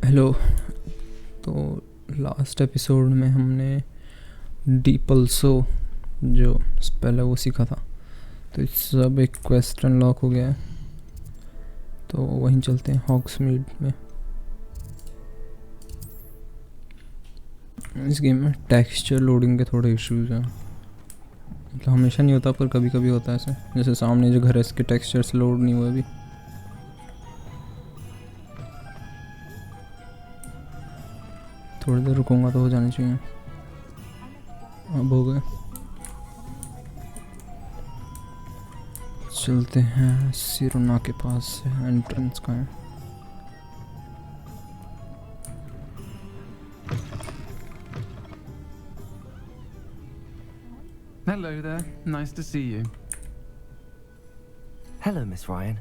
Hello. तो last episode में हमने डीपल्सो जो स्पेल है वो सीखा था। तो इस सब एक क्वेस्ट अनलॉक हो गया है, तो वहीं चलते हैं हॉग्समीड में। इस गेम में टेक्सचर लोडिंग के थोड़े इश्यूज हैं, मतलब हमेशा नहीं होता पर कभी कभी होता है ऐसे। जैसे सामने जो घर है इसके टेक्सचर्स लोड नहीं हुए अभी। थोड़ी देर रुकूंगा तो हो जाने चाहिए। अब हो गए। चलते हैं सिरोना के पास से, एंट्रेंस का है। Hello there. Nice to see you. Hello, Miss Ryan.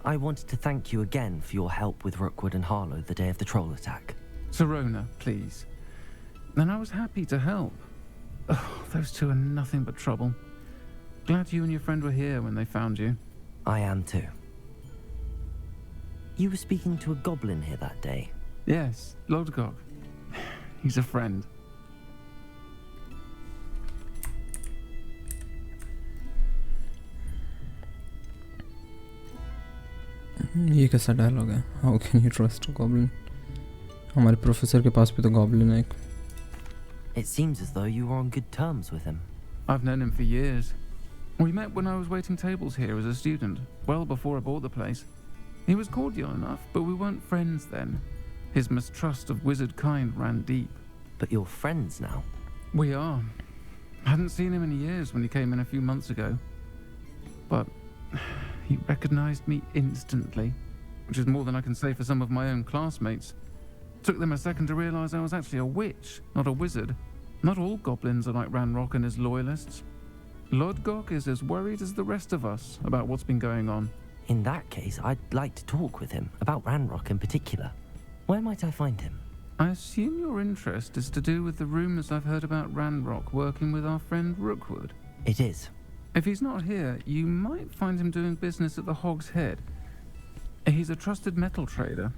I wanted to thank you again for your help with Rookwood and Harlow the day of the troll attack. Sirona, please. And I was happy to help. Oh, those two are nothing but trouble. Glad you and your friend were here when they found you. I am too. You were speaking to a goblin here that day. Yes, Lodgok. He's a friend. ये कैसा dialogue है? How can you trust a goblin? हमारे professor के पास भी तो goblin है एक। It seems as though you were on good terms with him. I've known him for years. We met when I was waiting tables here as a student, well before I bought the place. He was cordial enough, but we weren't friends then. His mistrust of wizard kind ran deep. But you're friends now. We are. Hadn't seen him in years when he came in a few months ago. But he recognized me instantly, which is more than I can say for some of my own classmates. Took them a second to realize I was actually a witch, not a wizard. Not all goblins are like Ranrock and his loyalists. Lodgok is as worried as the rest of us about what's been going on. In that case, I'd like to talk with him, about Ranrock in particular. Where might I find him? I assume your interest is to do with the rumors I've heard about Ranrock working with our friend Rookwood. It is. If he's not here, you might find him doing business at the Hog's Head. He's a trusted metal trader.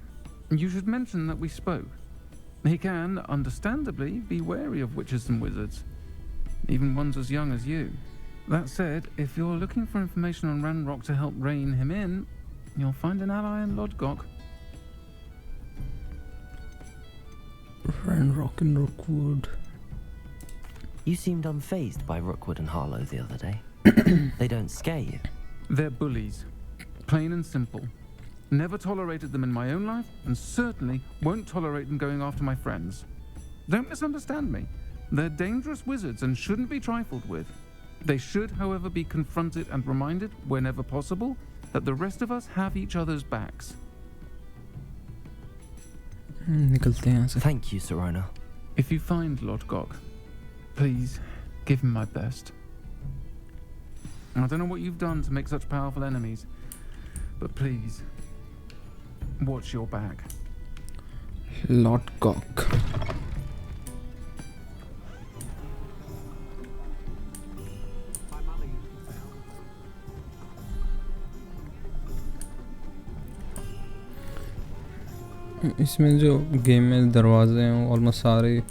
You should mention that we spoke. He can, understandably, be wary of witches and wizards, even ones as young as you. That said, if you're looking for information on Ranrock to help rein him in, you'll find an ally in Lodgok. Ranrock and Rookwood. You seemed unfazed by Rookwood and Harlow the other day. They don't scare you. They're bullies. Plain and simple. Never tolerated them in my own life, and certainly won't tolerate them going after my friends. Don't misunderstand me. They're dangerous wizards and shouldn't be trifled with. They should, however, be confronted and reminded, whenever possible, that the rest of us have each other's backs. निकलते हैं यहाँ से। Thank you, Sirona. If you find Lodgok, please give him my best. I don't know what you've done to make such powerful enemies, but please, watch your back. Lodgok. इसमें जो game में दरवाजे हैं वो ऑलमोस्ट सारे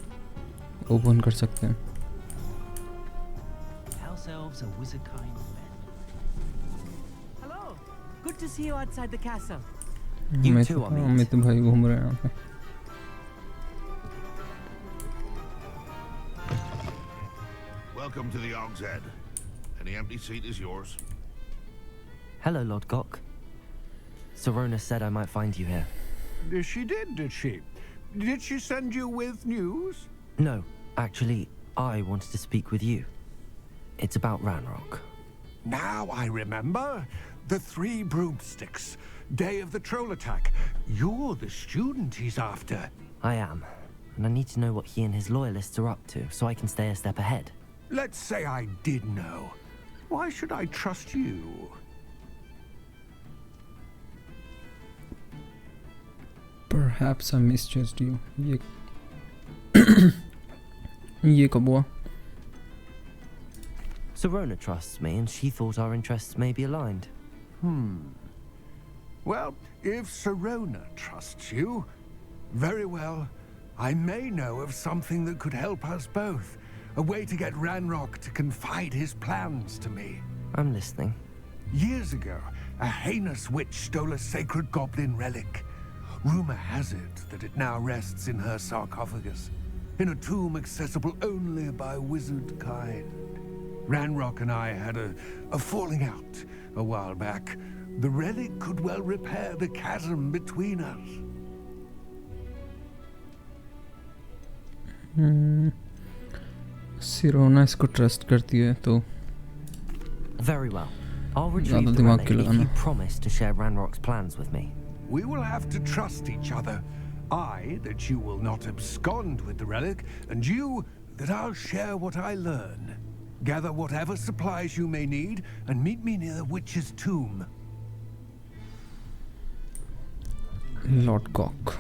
open कर सकते हैं। House elves are wizard kind men. Hello. Good to see you outside the castle. You too, Amit. Amit भाई घूम रहे हैं यहाँ पे। Welcome to the Hog's Head. Any empty seat is yours. Hello, Lodgok. Sirona said I might find you here. She did she? Did she send you with news? No, actually, I wanted to speak with you. It's about Ranrock. Now I remember. The 3 broomsticks. Day of the troll attack. You're the student he's after. I am, and I need to know what he and his loyalists are up to so I can stay a step ahead. Let's say I did know. Why should I trust you? Perhaps I misjudged you. ये कब हुआ? Sirona trusts me, and she thought our interests may be aligned. Well, if Sirona trusts you, Very well. I may know of something that could help us both. A way to get Ranrock to confide his plans to me. I'm listening. Years ago, a heinous witch stole a sacred goblin relic. Rumor has it that it now rests in her sarcophagus, in a tomb accessible only by wizard kind. Ranrock and I had a falling out a while back. The relic could well repair the chasm between us. सिरोना इसको trust करती है तो Very well. I'll retrieve ज़्यादा the दिमाग relic क्यों if you लगाना? promise to share Ranrock's plans with me. We will have to trust each other. I, that you will not abscond with the relic, and you, that I'll share what I learn. Gather whatever supplies you may need, and meet me near the witch's tomb. लॉर्ड कॉक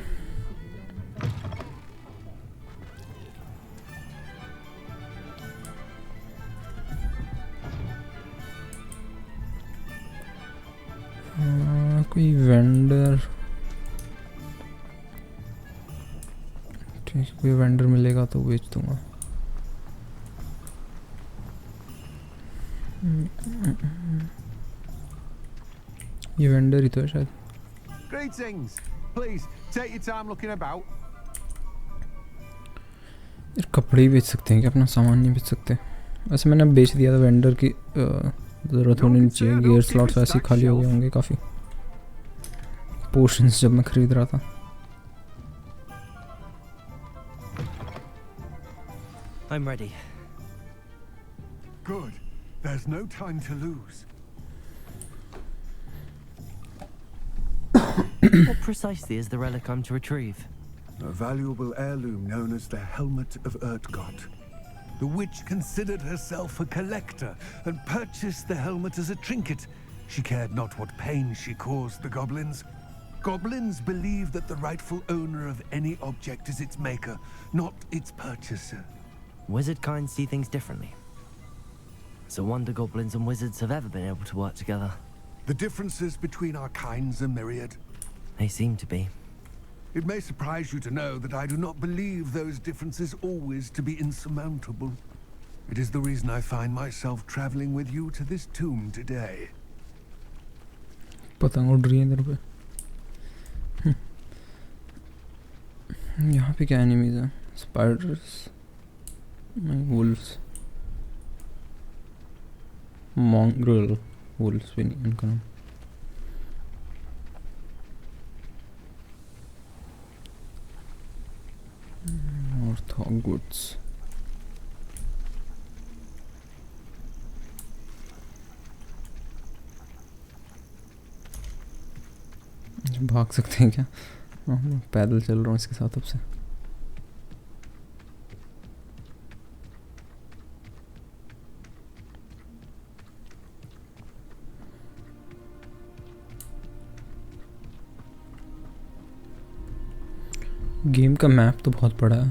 कोई vendor ठीक है, कोई vendor मिलेगा तो बेच दूंगा. ये वेंडर ही तो है शायद. Greetings. Please, take your time looking about. यार कपड़े ही बेच सकते हैं क्या, अपना सामान नहीं बेच सकते? वैसे मैंने बेच दिया था वेंडर की, ज़रूरत होनी नहीं चाहिए. गियर स्लॉट्स वैसे ही खाली हो गए होंगे काफ़ी. पोशंस जब मैं ख़रीद रहा था. I'm ready. Good. There's no time to lose. What precisely is the relic I'm to retrieve? A valuable heirloom known as the Helmet of Urtgott. The witch considered herself a collector and purchased the helmet as a trinket. She cared not what pain she caused the goblins. Goblins believe that the rightful owner of any object is its maker, not its purchaser. Wizard kind see things differently. It's a wonder goblins and wizards have ever been able to work together. The differences between our kinds are myriad. They seem to be. It may surprise you to know that I do not believe those differences always to be insurmountable. It is the reason I find myself traveling with you to this tomb today. पतंग उड़ रही है इधर पे. यहाँ पे क्या enemies हैं? स्पाइडर्स, वुल्फ्स, मॉन्ग्रेल वुल्फ्स भी नहीं इनका नाम. और हॉगवर्ट्स. भाग सकते हैं क्या? मैं पैदल चल रहा हूँ इसके साथ अब से. गेम का मैप तो बहुत बड़ा है,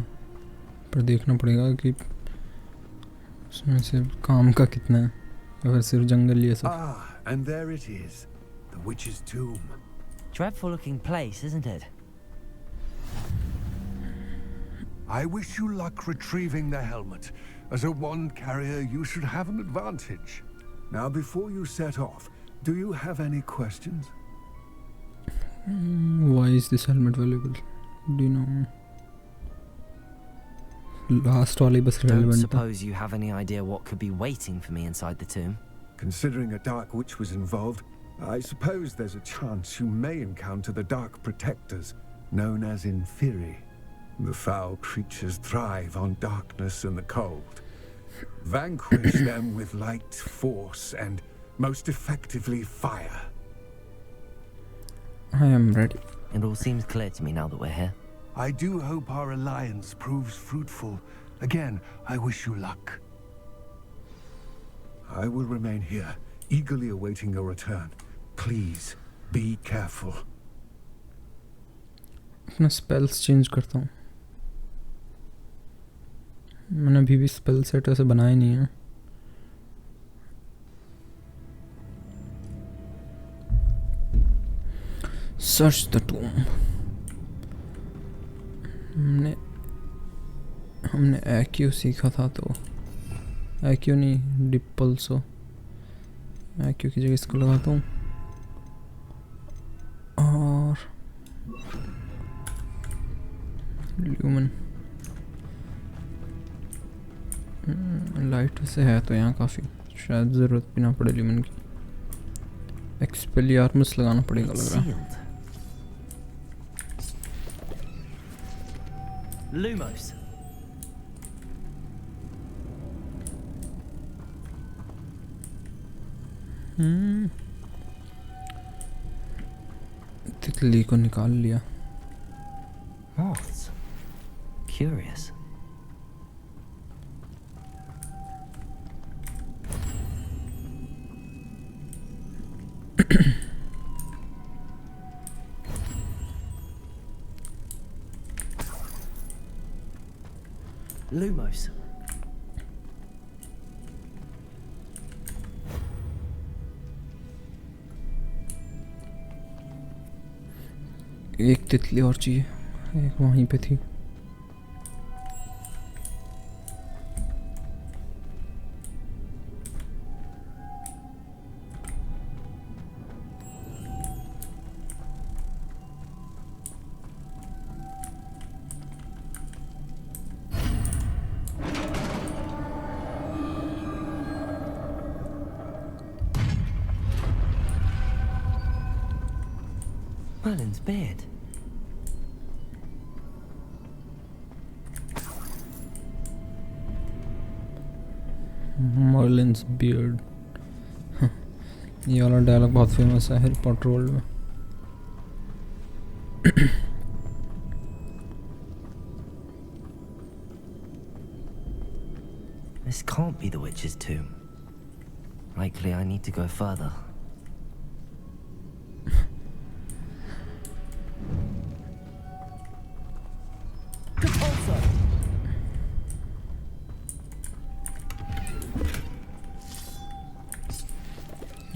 पर देखना पड़ेगा कि उसमें से काम का कितना है. अगर सिर्फ जंगल ये सब. Ah, and there it is, the witch's tomb. Dreadful looking place, isn't it? I wish you luck retrieving the helmet. As a wand carrier, you should have an advantage. Now, before you set off, do you have any questions? Why is this helmet valuable? Do you know? Last वाली बस Don't relevant था. suppose you have any idea what could be waiting for me inside the tomb? Considering a dark witch was involved, I suppose there's a chance you may encounter the Dark Protectors, known as Inferi. The foul creatures thrive on darkness and the cold. Vanquish them with light, force, and most effectively fire. I am ready. It all seems clear to me now that we're here. I do hope our alliance proves fruitful. Again, I wish you luck. I will remain here, eagerly awaiting your return. Please, be careful. अपना spells change करता हूँ. मैंने अभी भी spell set ऐसे बनाए नहीं है. Search the tomb. हमने एक्यू सीखा था, तो एक्यू नहीं डिपल्सो, एक्यू की जगह इसको लगाता हूँ। और ल्यूमन लाइट से है तो यहाँ काफ़ी, शायद ज़रूरत भी ना पड़े ल्यूमन की। एक्सपेलियार्मस लगाना पड़ेगा लग रहा है। Lumos. तितली को निकाल लिया। Moths. Curious. Lumos. एक तितली और चाहिए, एक वहीं पे थी। Merlin's beard. Merlin's beard. ये वाला डायलॉग बहुत फेमस है हैरी पॉटर वर्ल्ड में। This can't be the witch's tomb. Likely I need to go further.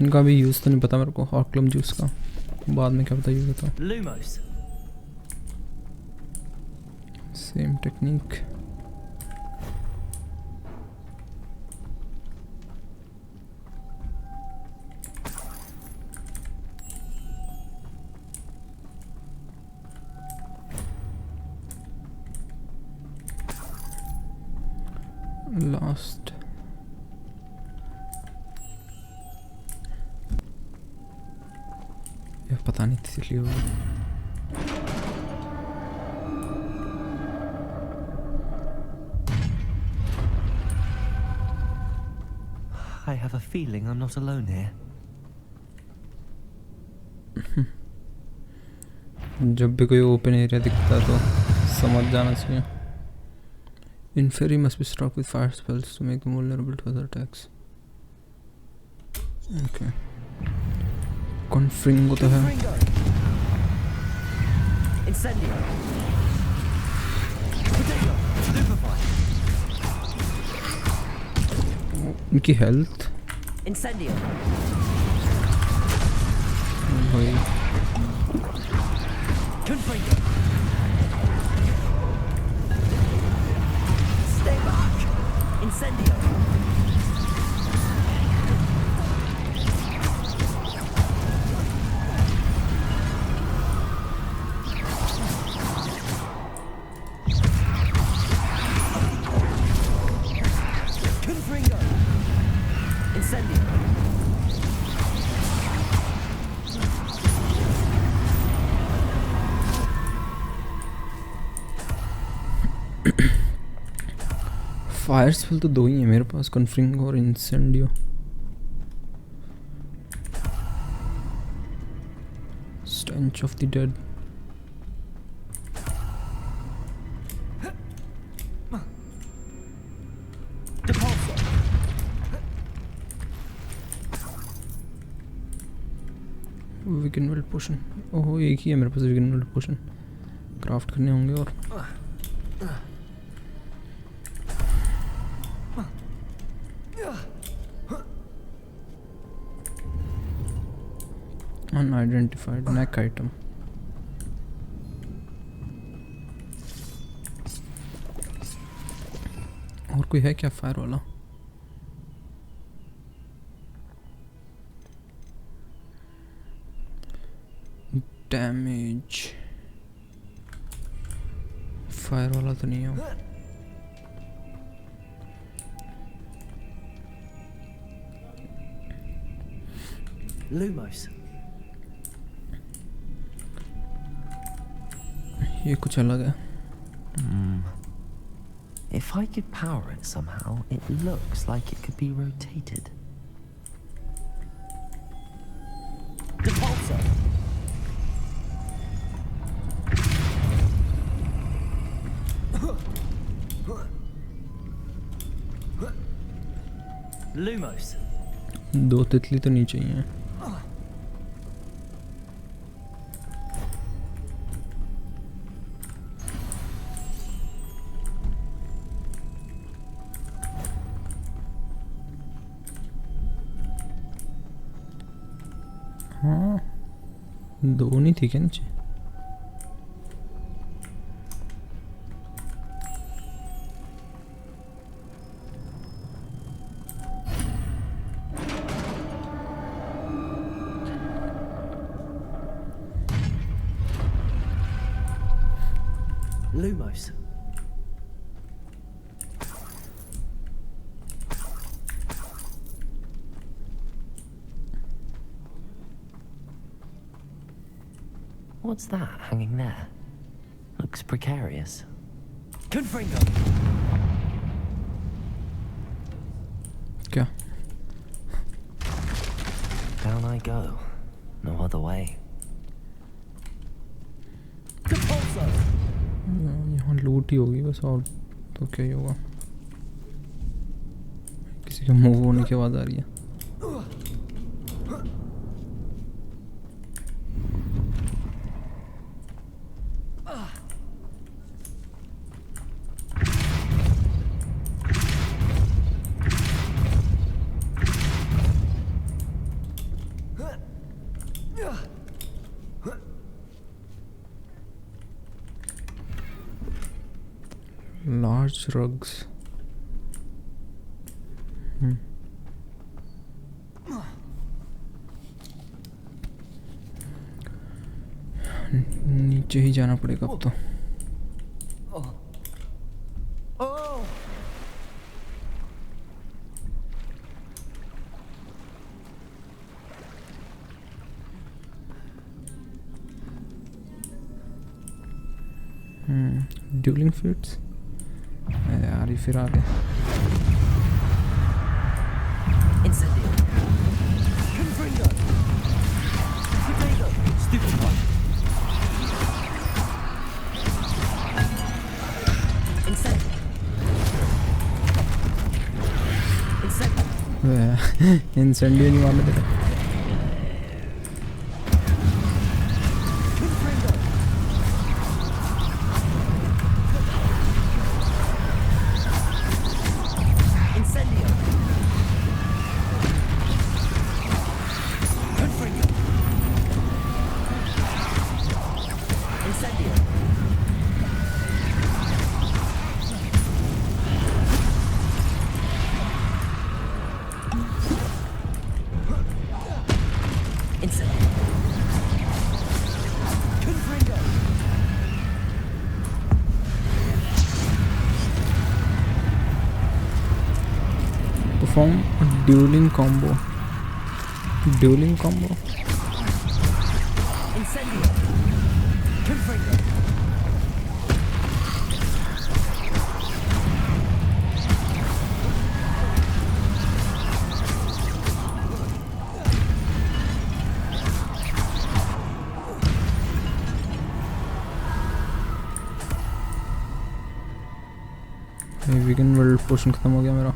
इनका भी यूज़ तो नहीं पता मेरे को, हॉकलम जूस का बाद में क्या पता यूज़ होता। Lumos. Same technique. लास्ट ये पता नहीं थी इसलिए I have a feeling I'm not alone here. जब भी कोई ओपन एरिया दिखता तो समझ जाना चाहिए। Inferi must be struck with fire spells to make them vulnerable to other attacks. Okay. Confringo तो है। Incendio. Potato. Stupefy. उनकी हेल्थ Incendio. भाई Confringo. Stay back. Incendio. Confringo. Incendio. Fire spell तो दो ही है मेरे पास, कन्फ्रिंग और Incendio. Stench of the dead. Wiggenweld potion, oh एक ही है मेरे पास वीगन वेल्ट पोशन, क्राफ्ट करने होंगे। और unidentified neck item। और कोई है क्या फायर वाला? डैमेज फायर वाला तो नहीं है वो। Lumos. ये कुछ अलग है। If I could power it somehow, it looks like it could be rotated. Depulsor. Lumos. दो तितली तो नहीं चाहिए। हाँ, दो नहीं थी क्या नीचे? Lumos. What's that hanging there? Looks precarious. Confringo. क्या? Down I go. No other way. Depulsor. यहाँ लूट ही होगी बस, और तो क्या ही होगा। किसी के मूव होने की आवाज़ आ रही है। Large rugs. नीचे ही जाना पड़ेगा अब तो। ड्यूलिंग फीट्स यार, ये फिर आ गए। Incendio. Confringo. Potato. Stupid one. Incendio. Incendio. इंसेंडियो नहीं मारने देता। Confringo. Incendio. Confringo. Incendio. Incendio. Confringo. Perform a dueling combo. Dueling combo. Incendio. Confringo. Vegan world portion खत्म हो गया मेरा।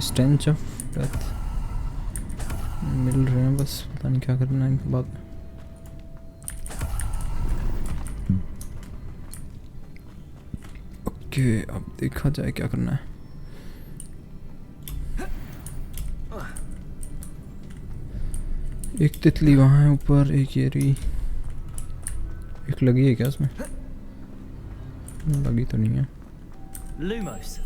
स्टेंच ऑफ डेथ मिल रहे हैं बस, पता नहीं क्या करना है इनके बाद। ओके, अब देखा जाए क्या करना है। एक तितली वहाँ है ऊपर, एक ये रही। एक लगी है क्या उसमें? लगी तो नहीं है। Lumos.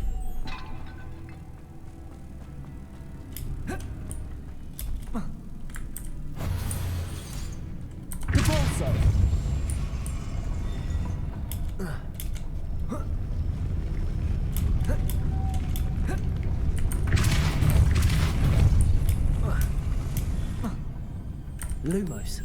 Depulso. Lumos.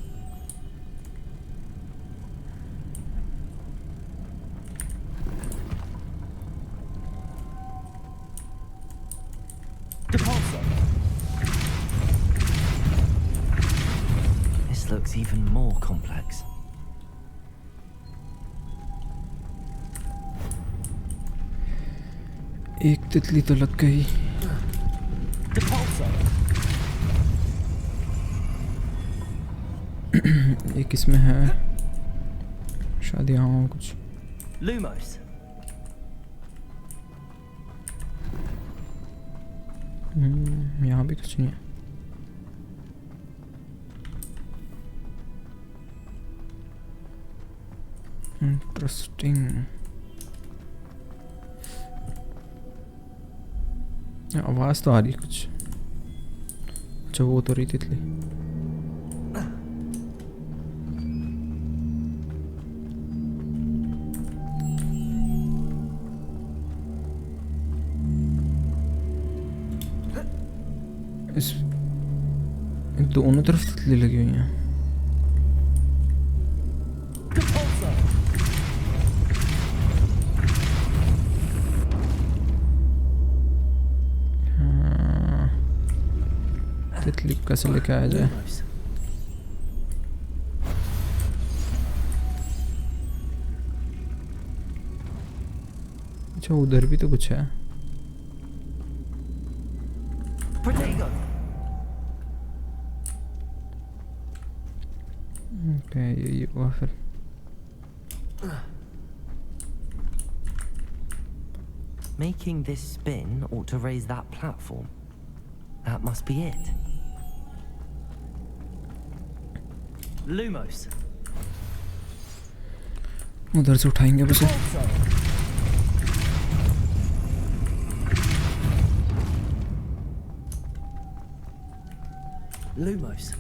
Depulso. This looks even more complex. एक तितली तो लग गई। Depulso. एक इसमें है शायद यहाँ कुछ। Lumos. यहाँ भी कुछ नहीं है। इंटरेस्टिंग। आवाज तो आ रही कुछ। अच्छा वो तो रही तितली। इस दोनों तरफ तितली लगी हुई हैं। Depulso. हाँ, तितली को कैसे लेके आया जाए। Lumos. अच्छा उधर भी तो कुछ है। Protego. ओके ये हुआ फिर। Making this spin ought to raise that platform. That must be it. Lumos. उधर से उठाएंगे अब उसे। Depulso. Lumos.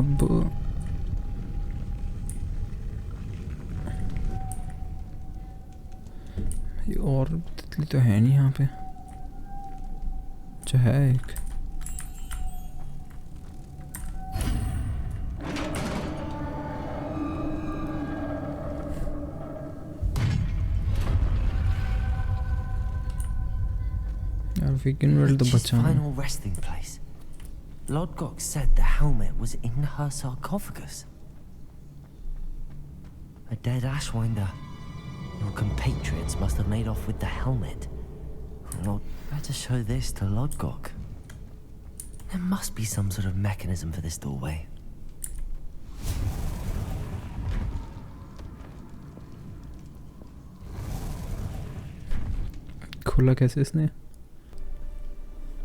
अब ये और तितली तो है नहीं यहाँ पे। अच्छा है एक। यार वीकेंड वर्ल्ड तो Witch's बचा है। final resting place. Lodgok said the helmet was in her sarcophagus. A dead Ashwinder. Your compatriots must have made off with the helmet. Well, better show this to Lodgok. There must be some sort of mechanism for this doorway. खोला कैसे इसने?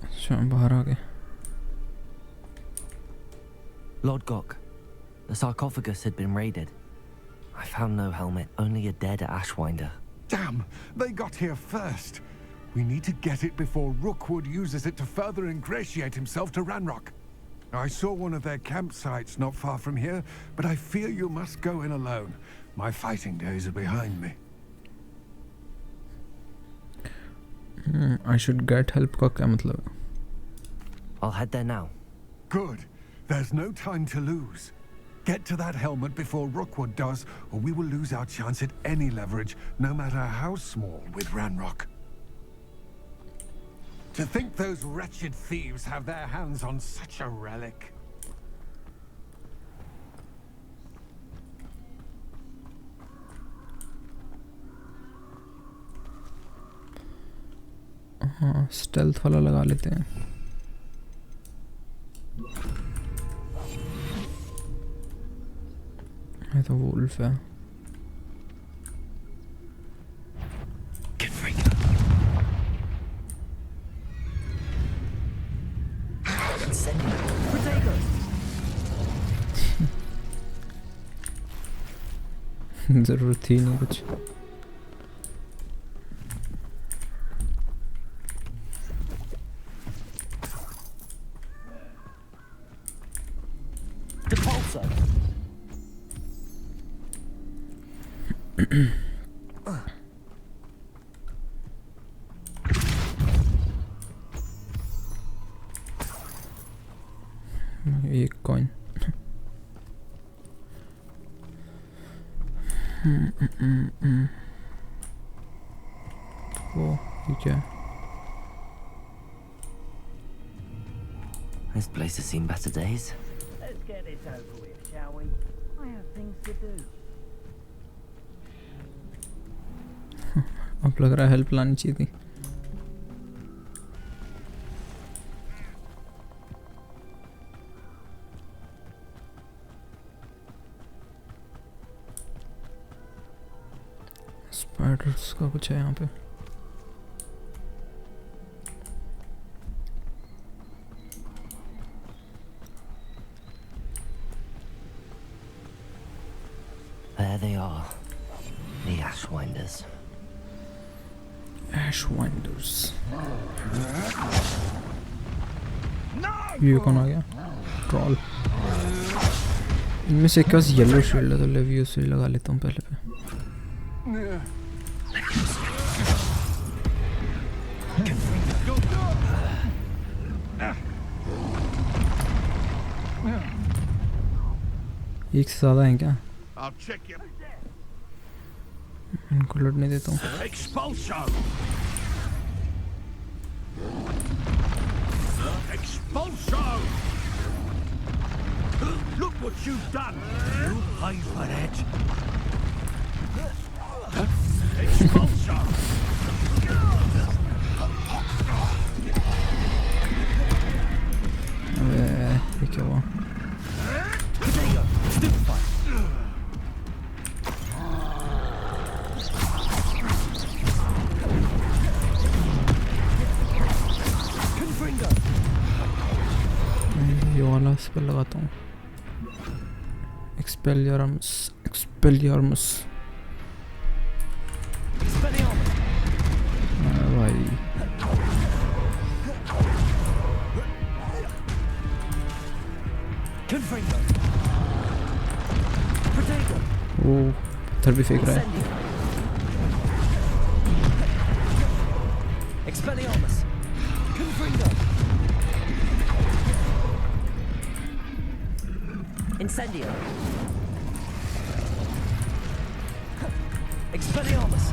अच्छा बाहर आ गए। Lodgok, the sarcophagus had been raided. I found no helmet, only a dead Ashwinder. Damn, they got here first. We need to get it before Rookwood uses it to further ingratiate himself to Ranrock. I saw one of their campsites not far from here, but I fear you must go in alone. My fighting days are behind me. I should get help का क्या मतलब? I'll head there now. Good. There's no time to lose. Get to that helmet before Rookwood does, or we will lose our chance at any leverage, no matter how small, with Ranrock. To think those wretched thieves have their hands on such a relic. हाँ stealth वाला लगा लेते हैं। ये तो wolf है। Get free. Protego. ज़रूरत थी नहीं कुछ। एक कॉइन। वो ये क्या है? This place has seen better days. Let's get this over with, shall we? I have things to do. अब लग रहा है हेल्प लानी चाहिए थी। स्पाइडर्स का कुछ है यहाँ पे। There they are. The Ashwinders. Ashwinders। ये कौन आ गया? ट्रॉल। इनमें से एक पास येलो शील्ड है तो लेवियोसा ही लगा लेता हूँ पहले पे। एक से ज़्यादा है क्या? I'll check you. इनको लड़ने देता हूँ। Expulso! Expulso! Look what you've done! You pay for that! Expulso! अबे ये क्या हुआ? ये वाला इस पर लगाता हूँ। एक्सपेलियर्मस, एक्सपेलियर्मस। भाई वो पत्थर भी फेंक रहा है। Expelliarmus. Confringo. Incendio. Expelliarmus.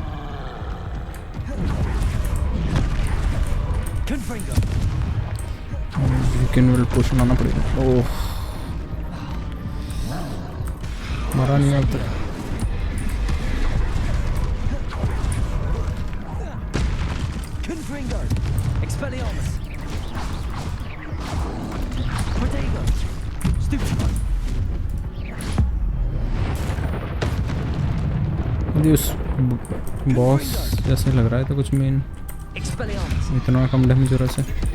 Confringo. Weekend वाला पोशन आना पड़ेगा। ओह मरा नहीं अब तक। Confringo. Expelliarmus. Protego. Stupefy. ये उस बॉस जैसे लग रहा है तो कुछ मेन Expelliarmus. इतना कम डैमेज हो रहा है।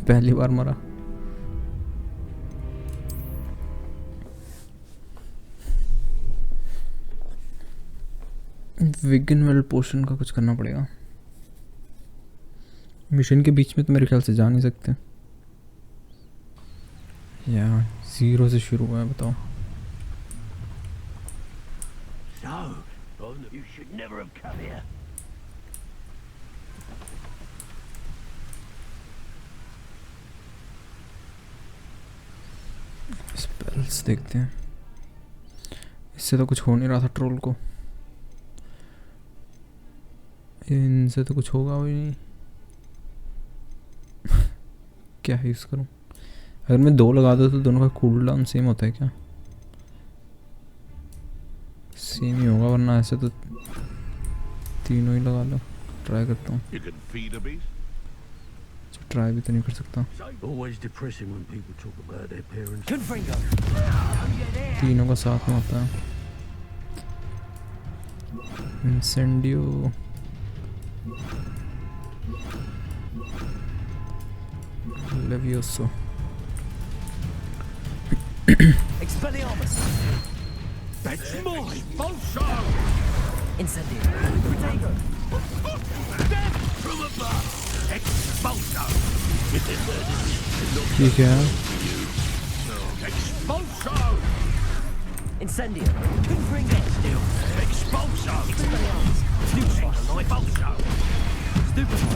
पहली बार मरा। विगन वेल पोशन का कुछ करना पड़ेगा। मिशन के बीच में तो मेरे ख्याल से जा नहीं सकते। या 0 से शुरू हुआ है बताओ। So, you should never have come here. Spells देखते हैं। इससे तो कुछ हो नहीं रहा था ट्रोल को। इनसे तो कुछ होगा भी नहीं। क्या यूज़ करूं? अगर मैं 2 लगा दूं तो दोनों का कूल डाउन सेम होता है क्या? सेम ही होगा वरना ऐसे तो तीनों ही लगा लो। ट्राई करता हूँ। You can feed a beast. Try भी तो नहीं कर सकता। Always depressing when people talk about their parents. Confringo. तीनों का साथ में होता है। इंसेंडियो। लेवियोसो। Expelliarmus! That's my Bolso! Incendio! Protego! Death from above! Expulso! ठीक है Expulso! Incendio! Confringo! Expulso! Expelliarmus! Stupefy! Expulso! Stupefy!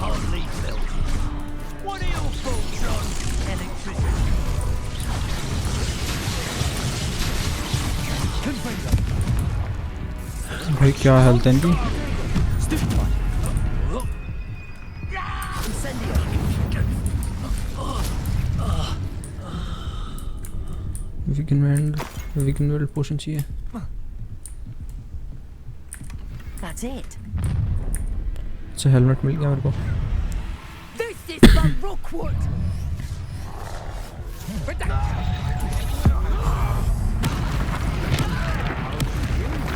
Hardly felt. What are your thoughts on electricity? Confringo! भाई क्या हेल्थ है इनकी Stupefy! Incendio! वीकेंड वेल्ड पोशन चाहिए That's it! अच्छा helmet मिल गया मेरे को This is the Rookwood!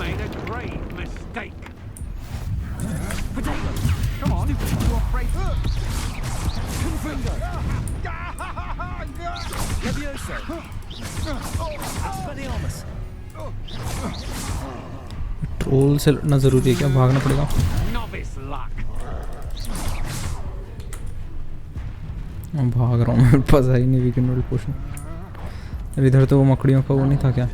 Made a grave mistake. Protego! Come on, you're afraid. Confringo! Levioso! Expelliarmus! Troll से लड़ना ज़रूरी है क्या भागना पड़ेगा Novice luck. मैं भाग रहा हूँ मेरे पास है ही नहीं वीकेंड वेल्ड पोशन अब इधर तो वो मकड़ियों का वो नहीं था क्या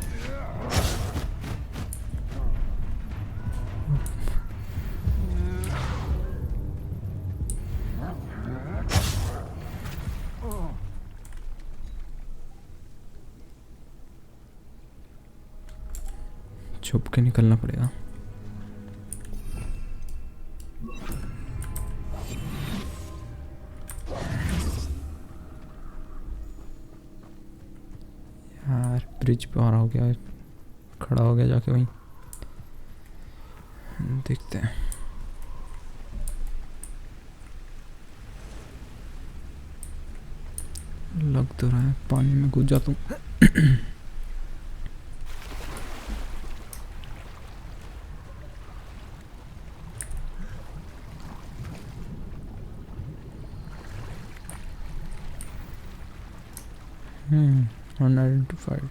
छुप के निकलना पड़ेगा यार ब्रिज पे आ रहा हो गया खड़ा हो गया जाके वहीं देखते हैं लग तो रहा है पानी में कूद जाता हूँ अनआइडेंटिफाइड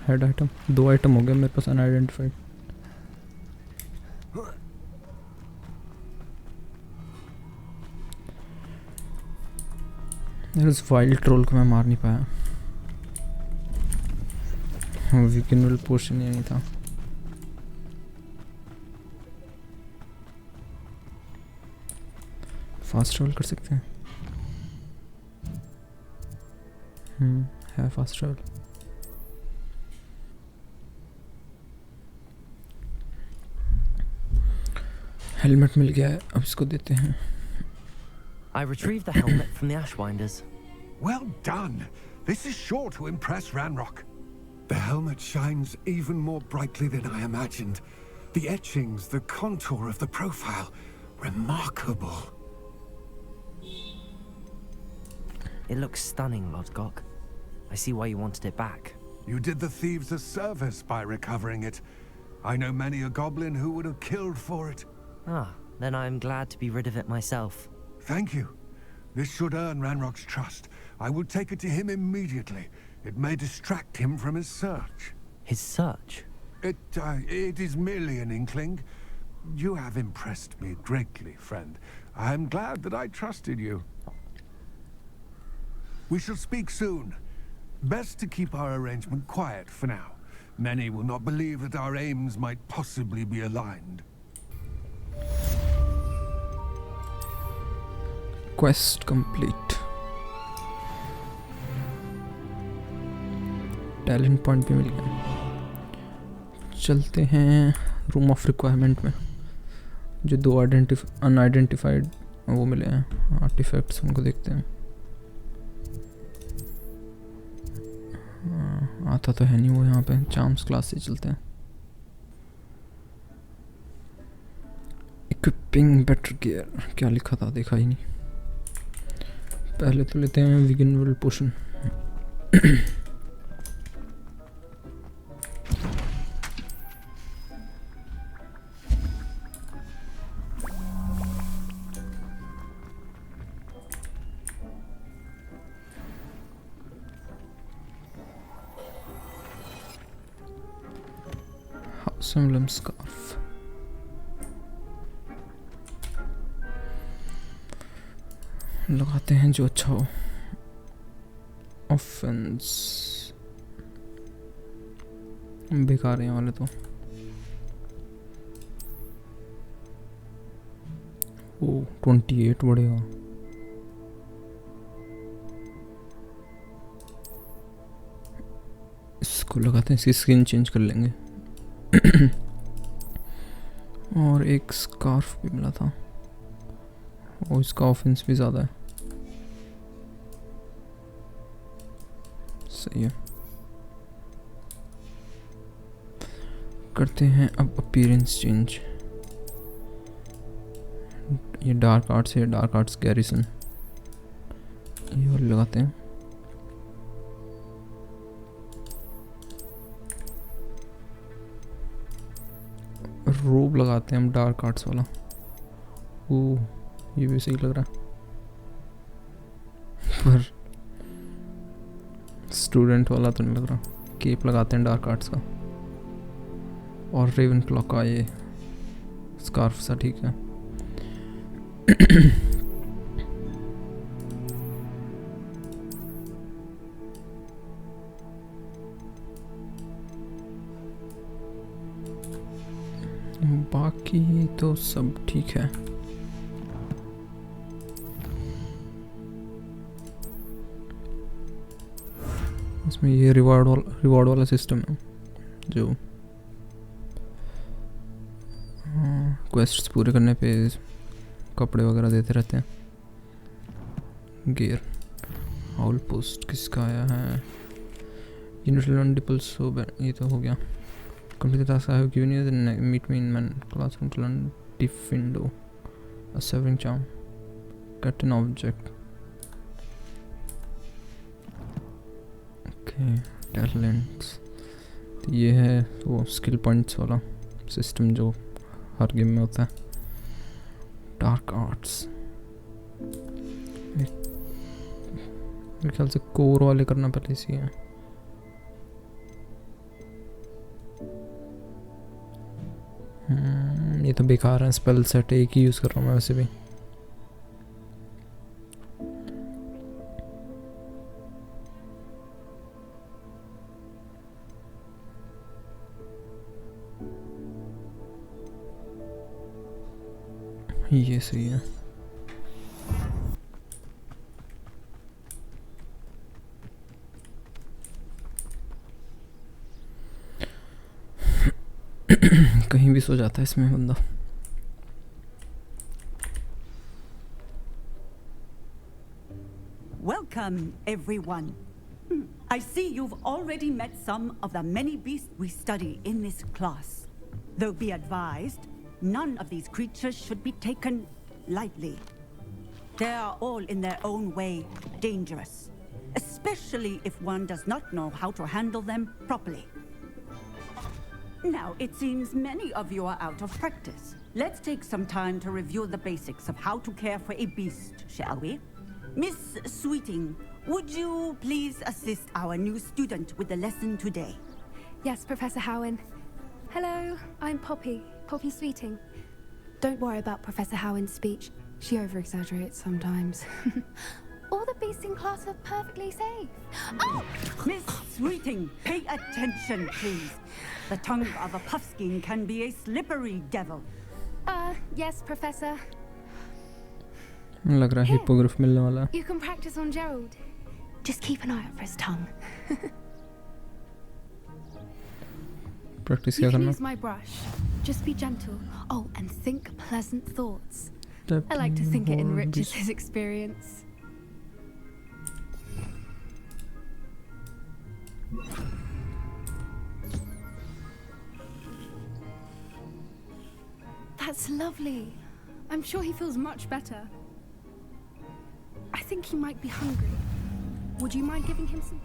हेड आइटम 2 आइटम हो गया मेरे पास अनआइडेंटिफाइड इस वाइल्ड ट्रोल को मैं मार नहीं पाया वीकेंड पोर्शन ही नहीं था फास्ट ट्रैवल कर सकते हैं है फास्ट ट्रैवल हेलमेट मिल गया है अब इसको देते हैं I retrieved the helmet from the Ashwinders. Well done. This is sure to impress Ranrock. The helmet shines even more brightly than I imagined. The etchings, the contour of the profile, remarkable. It looks stunning, Lodgok. I see why you wanted it back. You did the thieves a service by recovering it. I know many a goblin who would have killed for it. Ah, then I'm glad to be rid of it myself. Thank you. This should earn Ranrock's trust. I will take it to him immediately. It may distract him from his search. His search? It is merely an inkling. You have impressed me greatly, friend. I am glad that I trusted you. We shall speak soon. Best to keep our arrangement quiet for now. Many will not believe that our aims might possibly be aligned. Quest complete. Talent point भी मिल गया चलते हैं room of requirement में जो 2 unidentified वो मिले हैं artefacts उनको देखते हैं आता तो है नहीं वो यहाँ पे चार्म्स क्लास से चलते हैं इक्विपिंग बेटर गियर क्या लिखा था देखा ही नहीं पहले तो लेते हैं वीगन पोशन सिम्बलम स्कार्फ। लगाते हैं जो अच्छा हो। ऑफेंस बेकार है वाले तो। ओ 28 बढ़ेगा। इसको लगाते हैं, इसकी स्किन चेंज कर लेंगे। और एक स्कार्फ भी मिला था और इसका ऑफेंस भी ज़्यादा है। सही है। करते हैं अब अपीयरेंस चेंज। ये डार्क आर्ट्स है, डार्क आर्ट्स गैरिसन, ये वाले लगाते हैं। रोब लगाते हैं हम डार्क आर्ट्स वाला। ओह ये भी सही लग रहा है, पर स्टूडेंट वाला तो नहीं लग रहा। केप लगाते हैं डार्क आर्ट्स का। और रेवन क्लॉ का ये स्कार्फ सा ठीक है। बाकी तो सब ठीक है। इसमें ये रिवॉर्ड वाला सिस्टम है जो क्वेस्ट्स पूरे करने पे कपड़े वगैरह देते रहते हैं। गियर आउल पोस्ट किसका आया है? ये तो हो गया। Complete the task I have given you. Then meet me in my classroom to learn Diffindo, a severing charm. Get an object. Okay, talents. तो ये है वो स्किल पॉइंट्स वाला सिस्टम जो हर गेम में होता है। डार्क आर्ट्स मेरे ख्याल से कोर वाले करना पहले इसी है। ये तो बेकार है। स्पेल सेट एक ही यूज़ कर रहा हूँ मैं वैसे भी। ये सही है। कहीं भी सो जाता है इसमें बंदा। Welcome, everyone. I see you've already met some of the many beasts we study in this class. Though be advised, none of these creatures should be taken lightly. They are all in their own way dangerous, especially if one does not know how to handle them properly. Now, it seems many of you are out of practice. Let's take some time to review the basics of how to care for a beast, shall we? Miss Sweeting, would you please assist our new student with the lesson today? Yes, Professor Howen. Hello, I'm Poppy Sweeting. Don't worry about Professor Howen's speech. She over-exaggerates sometimes. All the beasts in class are perfectly safe. Oh! Miss Sweeting, pay attention, please. The tongue of a puffskein can be a slippery devil. Yes, Professor. लग रहा है हिप्पोग्रिफ मिलने वाला है। You can practice on Gerald. Just keep an eye out for his tongue. Practice You क्या can करना? use my brush. Just be gentle. Oh, and think pleasant thoughts. I like to think it enriches his experience. That's lovely. I'm sure he feels much better. I think he might be hungry. Would you mind giving him some?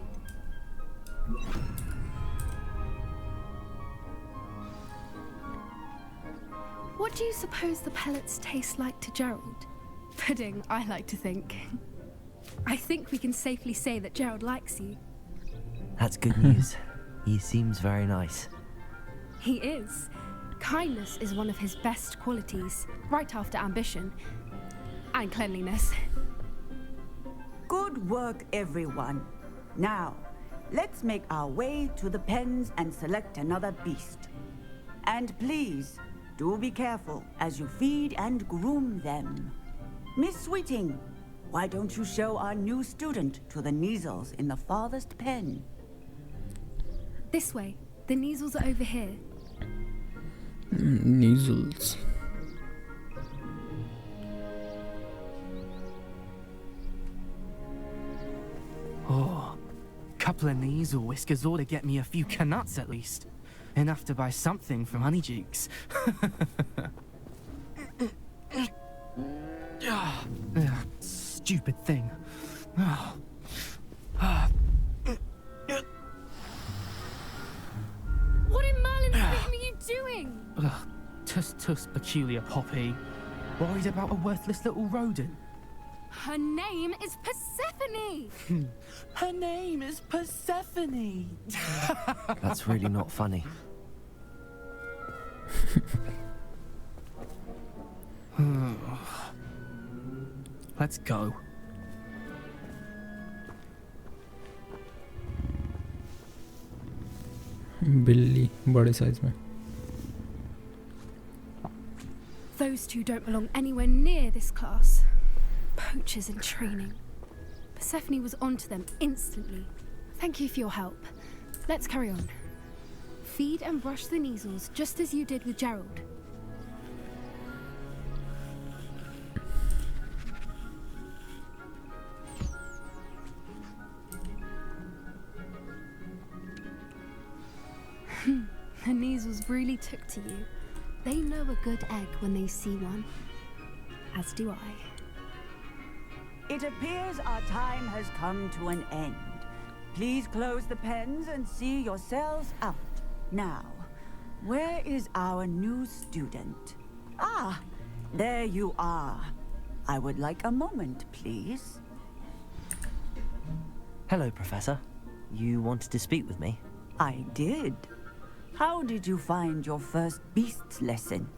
What do you suppose the pellets taste like to Gerald? Pudding, I like to think. I think we can safely say that Gerald likes you. That's good news. He seems very nice. He is. Kindness is one of his best qualities, right after ambition. And cleanliness. Good work, everyone. Now, let's make our way to the pens and select another beast. And please, do be careful as you feed and groom them. Miss Sweeting, why don't you show our new student to the Neasels in the farthest pen? This way. The Neasels are over here. Neasels. Oh, couple of Neasel whiskers ought to get me a few canuts at least. Enough to buy something from Honeydukes. Stupid thing. What in Merlin's name are you doing? Tuss, peculiar Poppy. Worried about a worthless little rodent? Her name is Persephone! Her name is Persephone! That's really not funny. Let's go. बिल्ली बड़े size में. Those two don't belong anywhere near this class. Poachers in training. Persephone was onto them instantly. Thank you for your help. Let's carry on. Feed and brush the Neasels just as you did with Gerald. The Neasels really took to you. They know a good egg when they see one. As do I. It appears our time has come to an end. Please close the pens and see yourselves out. Now, where is our new student? Ah, there you are. I would like a moment, please. Hello, Professor. You wanted to speak with me? I did. How did you find your first beasts lesson?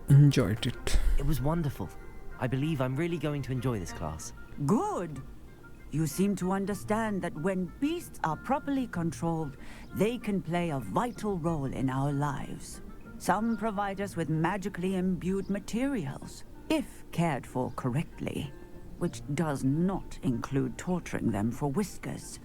Enjoyed it. It was wonderful. I believe I'm really going to enjoy this class. Good. You seem to understand that when beasts are properly controlled, they can play a vital role in our lives. Some provide us with magically imbued materials, if cared for correctly, which does not include torturing them for whiskers.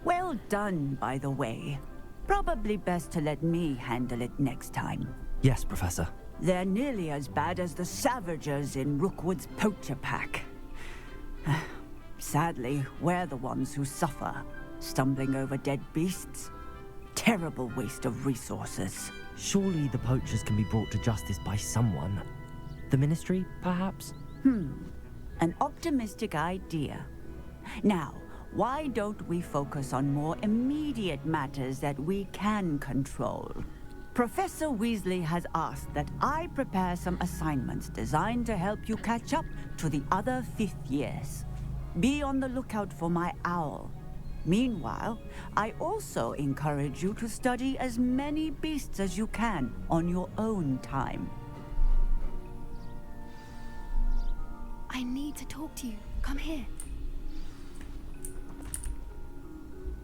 Well done, by the way. Probably best to let me handle it next time. Yes, Professor. They're nearly as bad as the Savagers in Rookwood's poacher pack. Sadly, we're the ones who suffer, stumbling over dead beasts. Terrible waste of resources. Surely the poachers can be brought to justice by someone. The Ministry, perhaps? An optimistic idea. Now, why don't we focus on more immediate matters that we can control? Professor Weasley has asked that I prepare some assignments designed to help you catch up to the other 5th years. Be on the lookout for my owl. Meanwhile, I also encourage you to study as many beasts as you can on your own time. I need to talk to you. Come here.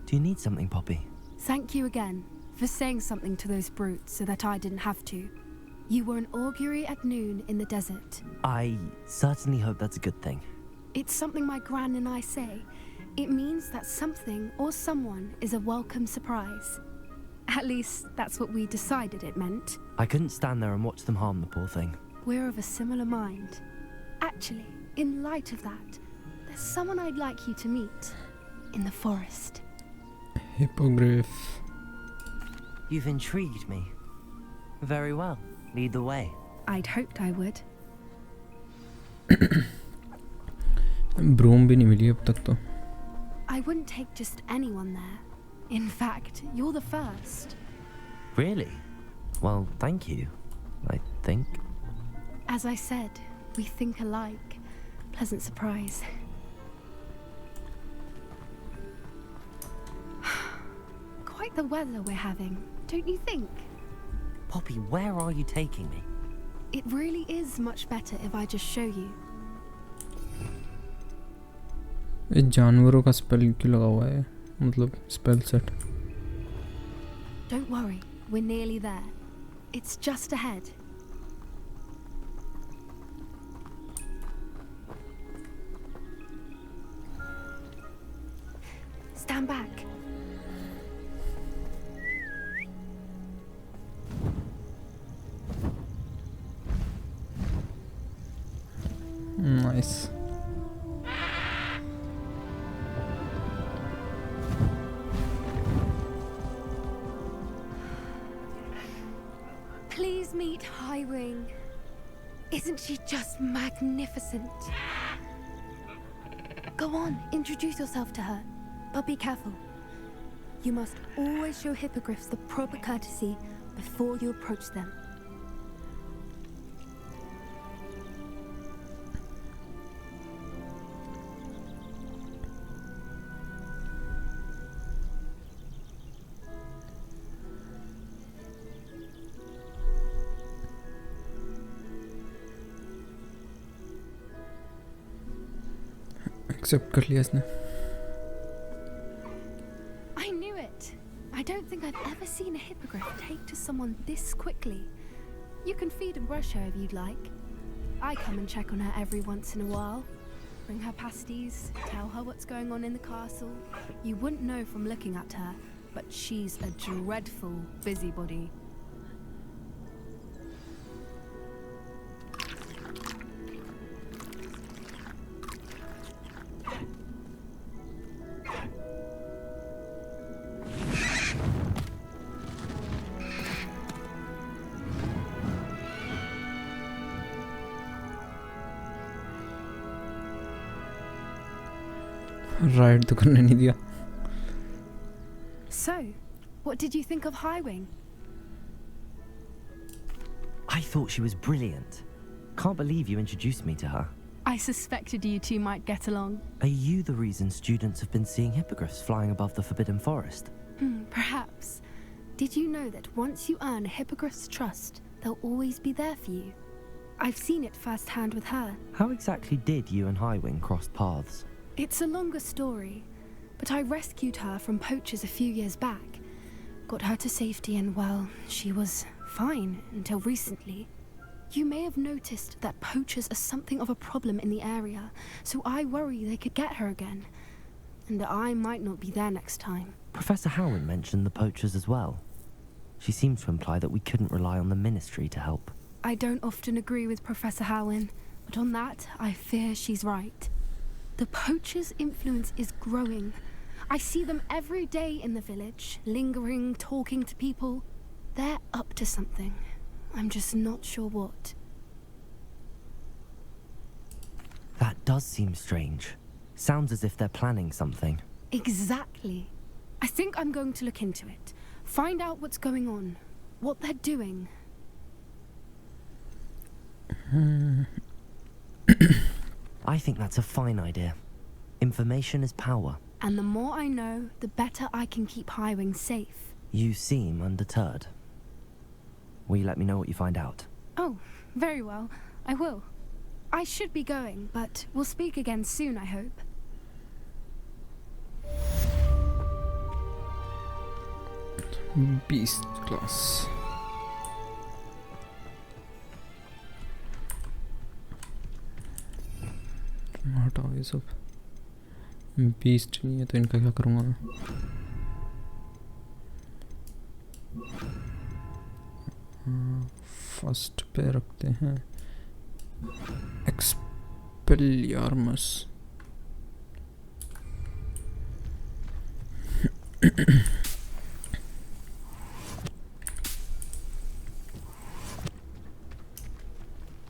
Do you need something, Poppy? Thank you again for saying something to those brutes so that I didn't have to. You were an augury at noon in the desert. I certainly hope that's a good thing. It's something my gran and I say. It means that something or someone is a welcome surprise. At least, that's what we decided it meant. I couldn't stand there and watch them harm the poor thing. We're of a similar mind. Actually, in light of that, there's someone I'd like you to meet. In the forest. Hippogriff. You've intrigued me. Very well. Lead the way. I'd hoped I would. Broom भी नहीं मिली अब तक तो. I wouldn't take just anyone there. In fact, you're the first. Really? Well, thank you, I think. As I said, we think alike. Pleasant surprise. like the weather we're having, don't you think? Poppy, where are you taking me? It really is much better if I just show you. ये जानवरों का spell क्यों लगा हुआ है, मतलब spell set. Don't worry, we're nearly there. It's just ahead. Stand back. Nice. Please meet Highwing. Isn't she just magnificent? Go on, introduce yourself to her. But be careful. You must always show hippogriffs the proper courtesy before you approach them. Accept कर लिया इसने. I knew it. I don't think I've ever seen a hippogriff take to someone this quickly. You can feed and brush her if you'd like. I come and check on her every once in a while. Bring her pasties, tell her what's going on in the castle. You wouldn't know from looking at her, but she's a dreadful busybody. Ride तो करने नहीं दिया. So, what did you think of Highwing? I thought she was brilliant. Can't believe you introduced me to her. I suspected you two might get along. Are you the reason students have been seeing hippogriffs flying above the Forbidden Forest? Perhaps. Did you know that once you earn a hippogriff's trust, they'll always be there for you? I've seen it firsthand with her. How exactly did you and Highwing cross paths? It's a longer story, but I rescued her from poachers a few years back. Got her to safety and, well, she was fine until recently. You may have noticed that poachers are something of a problem in the area, so I worry they could get her again. And I might not be there next time. Professor Howland mentioned the poachers as well. She seemed to imply that we couldn't rely on the Ministry to help. I don't often agree with Professor Howland, but on that, I fear she's right. The poachers' influence is growing. I see them every day in the village, lingering, talking to people. They're up to something. I'm just not sure what. That does seem strange. Sounds as if they're planning something. Exactly. I think I'm going to look into it. Find out what's going on. What they're doing. I think that's a fine idea. Information is power. And the more I know, the better I can keep Highwing safe. You seem undeterred. Will you let me know what you find out? Oh, very well. I will. I should be going, but we'll speak again soon, I hope. Beast class. हटाओ ये सब. Beast नहीं है तो इनका क्या करूँगा मैं. फर्स्ट पे रखते हैं एक्सपेलियार्मस.